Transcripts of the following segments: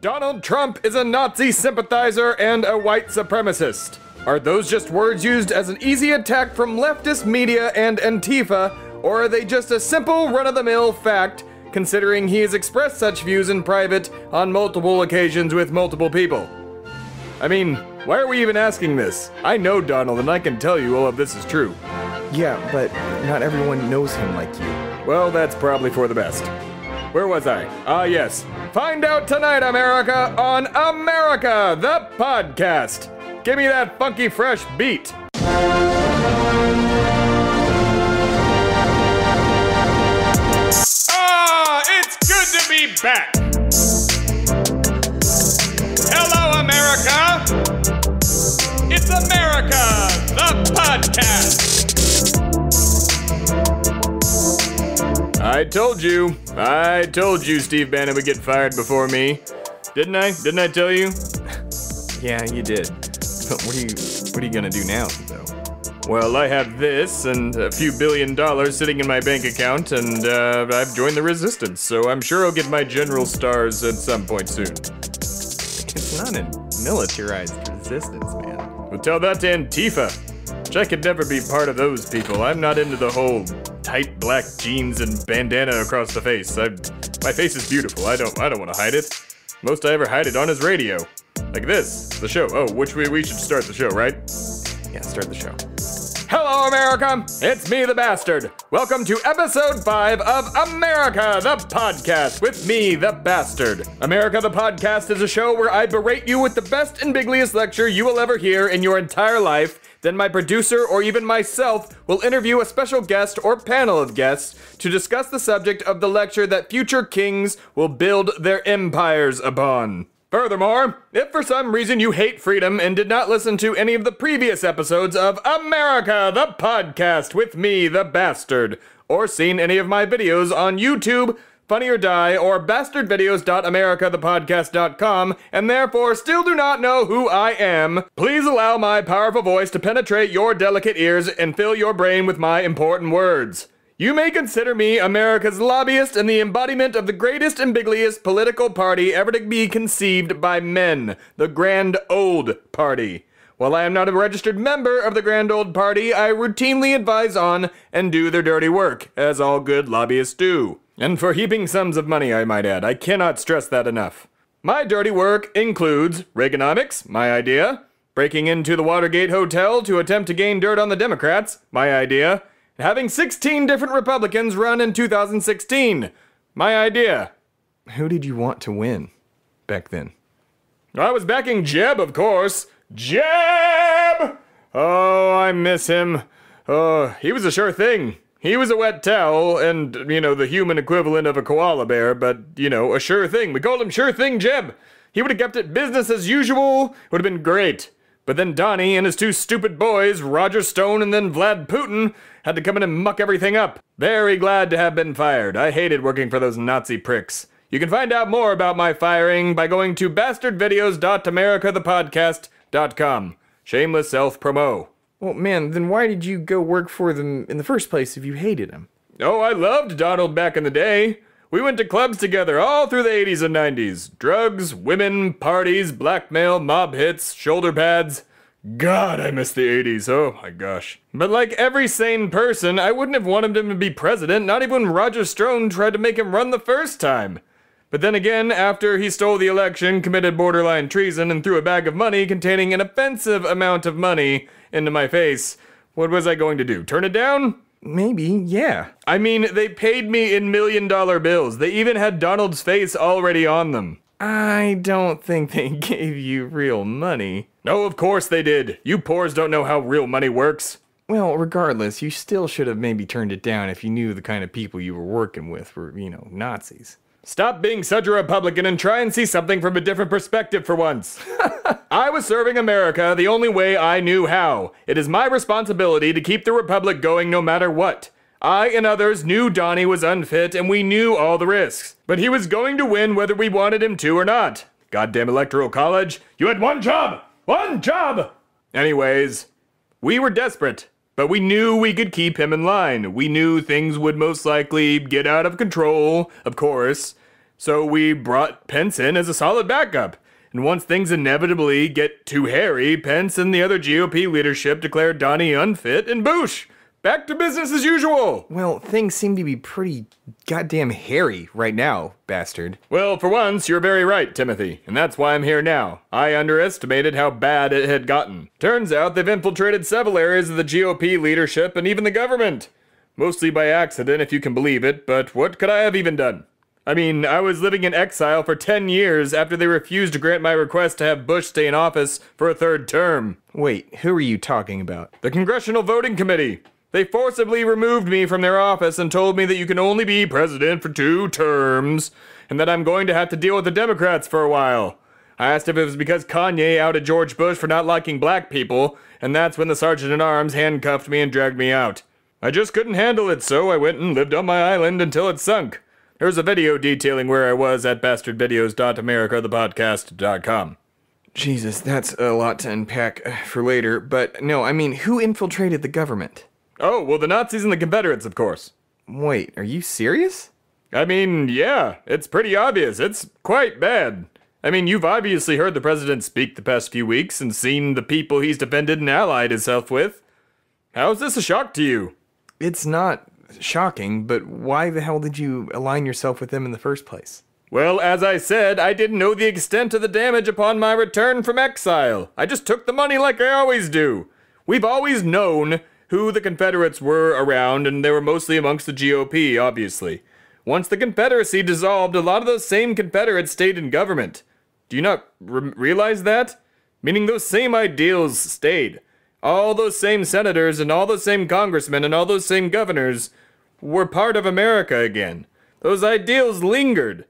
Donald Trump is a Nazi sympathizer and a white supremacist. Are those just words used as an easy attack from leftist media and Antifa, or are they just a simple run-of-the-mill fact, considering he has expressed such views in private on multiple occasions with multiple people? I mean, why are we even asking this? I know Donald and I can tell you all of this is true. Yeah, but not everyone knows him like you. Well, that's probably for the best. Where was I? Ah, yes. Find out tonight, America, on America, the podcast. Give me that funky fresh beat. Ah, it's good to be back. Hello, America. It's America, the podcast. I told you Steve Bannon would get fired before me. Didn't I? Didn't I tell you? Yeah, you did. But what are you gonna do now, though? Well, I have this and a few $1 billion sitting in my bank account, and I've joined the resistance, so I'm sure I'll get my general stars at some point soon. It's not a militarized resistance, man. Well, tell that to Antifa. Which I could never be part of those people. I'm not into the whole tight black jeans and bandana across the face. My face is beautiful. I don't want to hide it. Most I ever hide it on is radio. Like this, the show. Oh, which we should start the show, right? Yeah, start the show. Hello, America! It's me, the Bastard. Welcome to episode 5 of America, the podcast, with me, the Bastard. America, the podcast is a show where I berate you with the best and bigliest lecture you will ever hear in your entire life. Then my producer, or even myself, will interview a special guest or panel of guests to discuss the subject of the lecture that future kings will build their empires upon. Furthermore, if for some reason you hate freedom and did not listen to any of the previous episodes of America, the podcast with me, the Bastard, or seen any of my videos on YouTube, Funny or Die, or bastardvideos.americathepodcast.com, and therefore still do not know who I am, please allow my powerful voice to penetrate your delicate ears and fill your brain with my important words. You may consider me America's lobbyist and the embodiment of the greatest and bigliest political party ever to be conceived by men, the Grand Old Party. While I am not a registered member of the Grand Old Party, I routinely advise on and do their dirty work, as all good lobbyists do. And for heaping sums of money, I might add. I cannot stress that enough. My dirty work includes Reaganomics, my idea, breaking into the Watergate Hotel to attempt to gain dirt on the Democrats, my idea, having 16 different Republicans run in 2016, my idea. Who did you want to win back then? I was backing Jeb, of course. Jeb! Oh, I miss him. Oh, he was a sure thing. He was a wet towel and, the human equivalent of a koala bear, but, a sure thing. We called him Sure Thing Jeb. He would have kept it business as usual. Would have been great. But then Donnie and his two stupid boys, Roger Stone and then Vlad Putin, had to come in and muck everything up. Very glad to have been fired. I hated working for those Nazi pricks. You can find out more about my firing by going to bastardvideos.americathepodcast.com. Shameless self-promo. Well, man, then why did you go work for them in the first place if you hated him? Oh, I loved Donald back in the day. We went to clubs together all through the 80s and 90s. Drugs, women, parties, blackmail, mob hits, shoulder pads. God, I miss the 80s. Oh my gosh. But like every sane person, I wouldn't have wanted him to be president, not even when Roger Stone tried to make him run the first time. But then again, after he stole the election, committed borderline treason, and threw a bag of money containing an offensive amount of money into my face, what was I going to do? Turn it down? Maybe, yeah. I mean, they paid me in $1 million bills. They even had Donald's face already on them. I don't think they gave you real money. No, of course they did. You poors don't know how real money works. Well, regardless, you still should have maybe turned it down if you knew the kind of people you were working with were, Nazis. Stop being such a Republican and try and see something from a different perspective for once. I was serving America the only way I knew how. It is my responsibility to keep the Republic going no matter what. I and others knew Donnie was unfit and we knew all the risks. But he was going to win whether we wanted him to or not. Goddamn Electoral College. You had one job! One job! Anyways, we were desperate. But we knew we could keep him in line. We knew things would most likely get out of control, of course. So we brought Pence in as a solid backup. And once things inevitably get too hairy, Pence and the other GOP leadership declared Donnie unfit, and boosh! Back to business as usual! Well, things seem to be pretty goddamn hairy right now, bastard. Well, for once, you're very right, Timothy, and that's why I'm here now. I underestimated how bad it had gotten. Turns out they've infiltrated several areas of the GOP leadership and even the government. Mostly by accident, if you can believe it, but what could I have even done? I mean, I was living in exile for 10 years after they refused to grant my request to have Bush stay in office for a third term. Wait, who are you talking about? The Congressional Voting Committee. They forcibly removed me from their office and told me that you can only be president for 2 terms, and that I'm going to have to deal with the Democrats for a while. I asked if it was because Kanye outed George Bush for not liking black people, and that's when the sergeant-at-arms handcuffed me and dragged me out. I just couldn't handle it, so I went and lived on my island until it sunk. There's a video detailing where I was at bastardvideos.americathepodcast.com. Jesus, that's a lot to unpack for later, but no, I mean, who infiltrated the government? Oh, well, the Nazis and the Confederates, of course. Wait, are you serious? I mean, yeah, it's pretty obvious. It's quite bad. I mean, you've obviously heard the president speak the past few weeks and seen the people he's defended and allied himself with. How's this a shock to you? It's not shocking, but why the hell did you align yourself with them in the first place? Well, as I said, I didn't know the extent of the damage upon my return from exile. I just took the money like I always do. We've always known who the Confederates were around, and they were mostly amongst the GOP, obviously. Once the Confederacy dissolved, a lot of those same Confederates stayed in government. Do you not realize that? Meaning those same ideals stayed. All those same senators and all those same congressmen and all those same governors were part of America again. Those ideals lingered.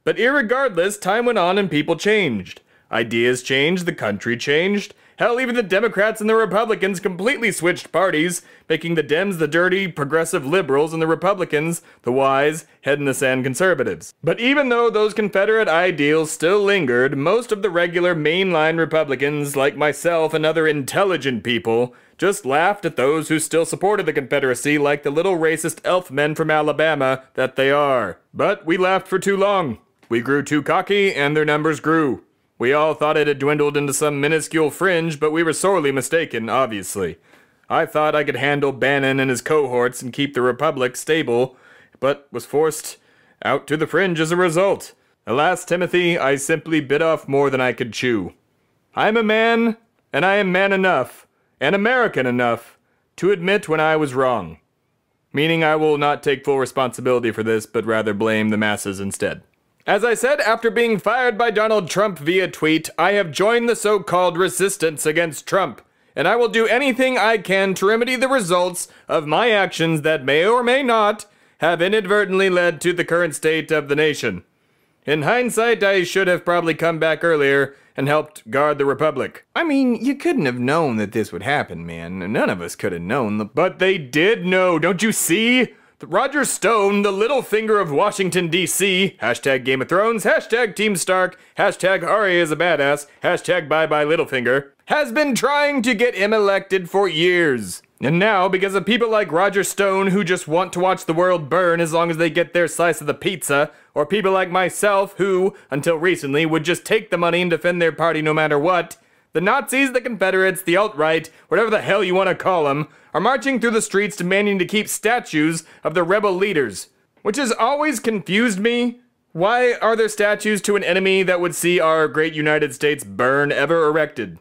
But irregardless, time went on and people changed. Ideas changed, the country changed. Hell, even the Democrats and the Republicans completely switched parties, making the Dems the dirty, progressive liberals and the Republicans the wise, head-in-the-sand conservatives. But even though those Confederate ideals still lingered, most of the regular mainline Republicans, like myself and other intelligent people, just laughed at those who still supported the Confederacy like the little racist elf men from Alabama that they are. But we laughed for too long. We grew too cocky, and their numbers grew. We all thought it had dwindled into some minuscule fringe, but we were sorely mistaken, obviously. I thought I could handle Bannon and his cohorts and keep the Republic stable, but was forced out to the fringe as a result. Alas, Timothy, I simply bit off more than I could chew. I'm a man, and I am man enough, and American enough, to admit when I was wrong. Meaning I will not take full responsibility for this, but rather blame the masses instead. As I said, after being fired by Donald Trump via tweet, I have joined the so-called resistance against Trump, and I will do anything I can to remedy the results of my actions that may or may not have inadvertently led to the current state of the nation. In hindsight, I should have probably come back earlier and helped guard the Republic. I mean, you couldn't have known that this would happen, man. None of us could have known. But they did know, don't you see? Roger Stone, the little finger of Washington, D.C., hashtag Game of Thrones, hashtag Team Stark, hashtag Arya is a badass, hashtag bye-bye Littlefinger, has been trying to get him elected for years. And now, because of people like Roger Stone who just want to watch the world burn as long as they get their slice of the pizza, or people like myself who, until recently, would just take the money and defend their party no matter what, the Nazis, the Confederates, the alt-right, whatever the hell you want to call them, are marching through the streets demanding to keep statues of the rebel leaders. Which has always confused me. Why are there statues to an enemy that would see our great United States burn ever erected?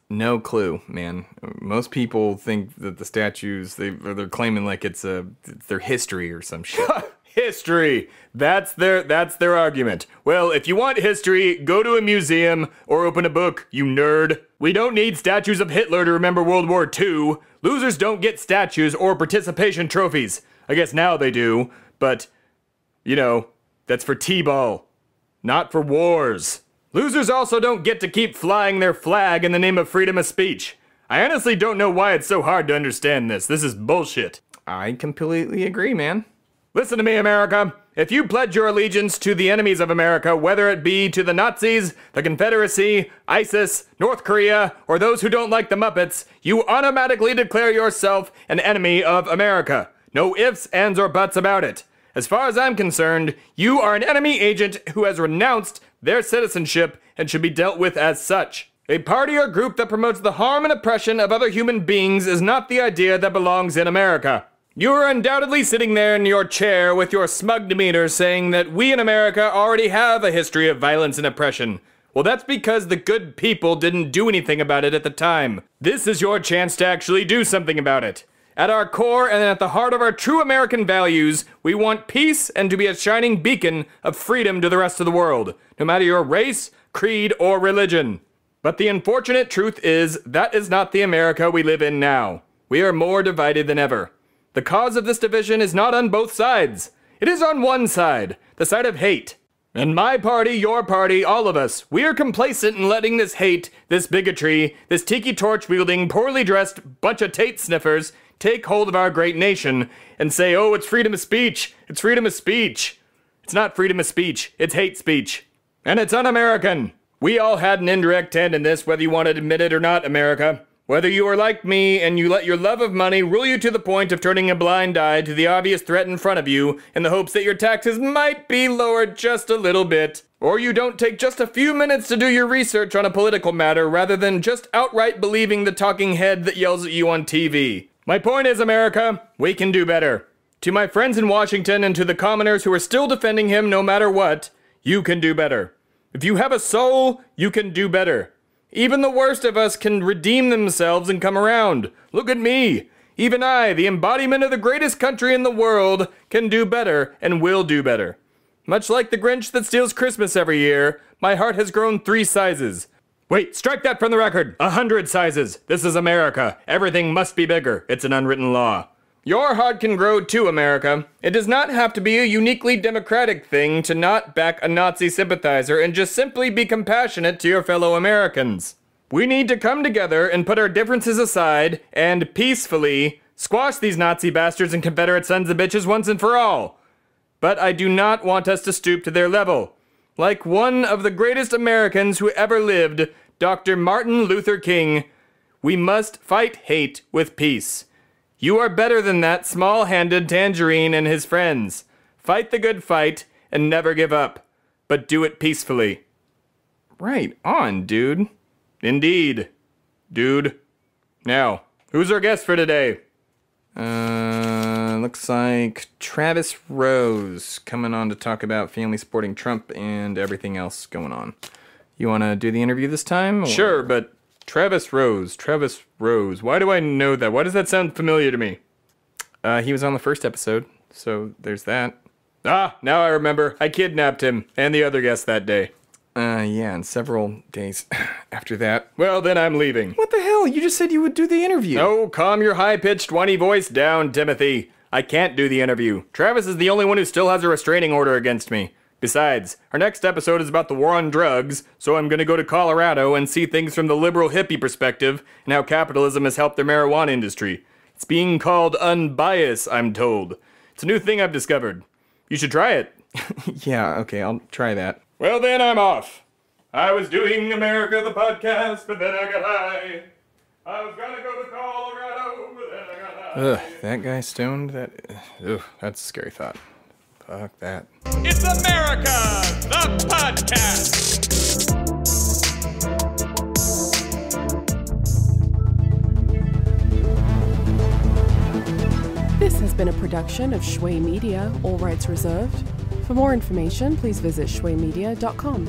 No clue, man. Most people think that the statues, they're claiming like it's their history or some shit. History! That's their argument. Well, if you want history, go to a museum or open a book, you nerd. We don't need statues of Hitler to remember World War II. Losers don't get statues or participation trophies. I guess now they do, but, you know, that's for T-ball, not for wars. Losers also don't get to keep flying their flag in the name of freedom of speech. I honestly don't know why it's so hard to understand this. This is bullshit. I completely agree, man. Listen to me, America. If you pledge your allegiance to the enemies of America, whether it be to the Nazis, the Confederacy, ISIS, North Korea, or those who don't like the Muppets, you automatically declare yourself an enemy of America. No ifs, ands, or buts about it. As far as I'm concerned, you are an enemy agent who has renounced their citizenship and should be dealt with as such. A party or group that promotes the harm and oppression of other human beings is not the idea that belongs in America. You are undoubtedly sitting there in your chair with your smug demeanor saying that we in America already have a history of violence and oppression. Well, that's because the good people didn't do anything about it at the time. This is your chance to actually do something about it. At our core and at the heart of our true American values, we want peace and to be a shining beacon of freedom to the rest of the world, no matter your race, creed, or religion. But the unfortunate truth is that is not the America we live in now. We are more divided than ever. The cause of this division is not on both sides. It is on one side, the side of hate. And my party, your party, all of us, we are complacent in letting this hate, this bigotry, this tiki torch wielding, poorly dressed bunch of Tate sniffers take hold of our great nation and say, oh, it's freedom of speech. It's freedom of speech. It's not freedom of speech. It's hate speech. And it's un-American. We all had an indirect hand in this, whether you want to admit it or not, America. Whether you are like me and you let your love of money rule you to the point of turning a blind eye to the obvious threat in front of you in the hopes that your taxes might be lowered just a little bit. Or you don't take just a few minutes to do your research on a political matter rather than just outright believing the talking head that yells at you on TV. My point is, America, we can do better. To my friends in Washington and to the commoners who are still defending him no matter what, you can do better. If you have a soul, you can do better. Even the worst of us can redeem themselves and come around. Look at me. Even I, the embodiment of the greatest country in the world, can do better and will do better. Much like the Grinch that steals Christmas every year, my heart has grown 3 sizes. Wait, strike that from the record. 100 sizes. This is America. Everything must be bigger. It's an unwritten law. Your heart can grow too, America. It does not have to be a uniquely democratic thing to not back a Nazi sympathizer and just simply be compassionate to your fellow Americans. We need to come together and put our differences aside and peacefully squash these Nazi bastards and Confederate sons of bitches once and for all. But I do not want us to stoop to their level. Like one of the greatest Americans who ever lived, Dr. Martin Luther King, we must fight hate with peace. You are better than that small-handed Tangerine and his friends. Fight the good fight and never give up, but do it peacefully. Right on, dude. Indeed, dude. Now, who's our guest for today? Looks like Travis Rose coming on to talk about family supporting Trump and everything else going on. You want to do the interview this time? Or? Sure, but Travis Rose. Why do I know that? Why does that sound familiar to me? He was on the first episode, so there's that. Ah, now I remember. I kidnapped him and the other guest that day. Yeah, and several days after that. Well, then I'm leaving. What the hell? You just said you would do the interview. Oh, calm your high-pitched, whiny voice down, Timothy. I can't do the interview. Travis is the only one who still has a restraining order against me. Besides, our next episode is about the war on drugs, so I'm gonna go to Colorado and see things from the liberal hippie perspective and how capitalism has helped the marijuana industry. It's being called unbiased, I'm told. It's a new thing I've discovered. You should try it. Yeah, okay, I'll try that. Well then, I'm off. I was doing America the podcast, but then I got high. I was gonna go to Colorado, but then I got high. Ugh, that guy stoned? Ugh, that's a scary thought. Fuck that. It's America, the podcast. This has been a production of Shui Media, all rights reserved. For more information, please visit shuimedia.com.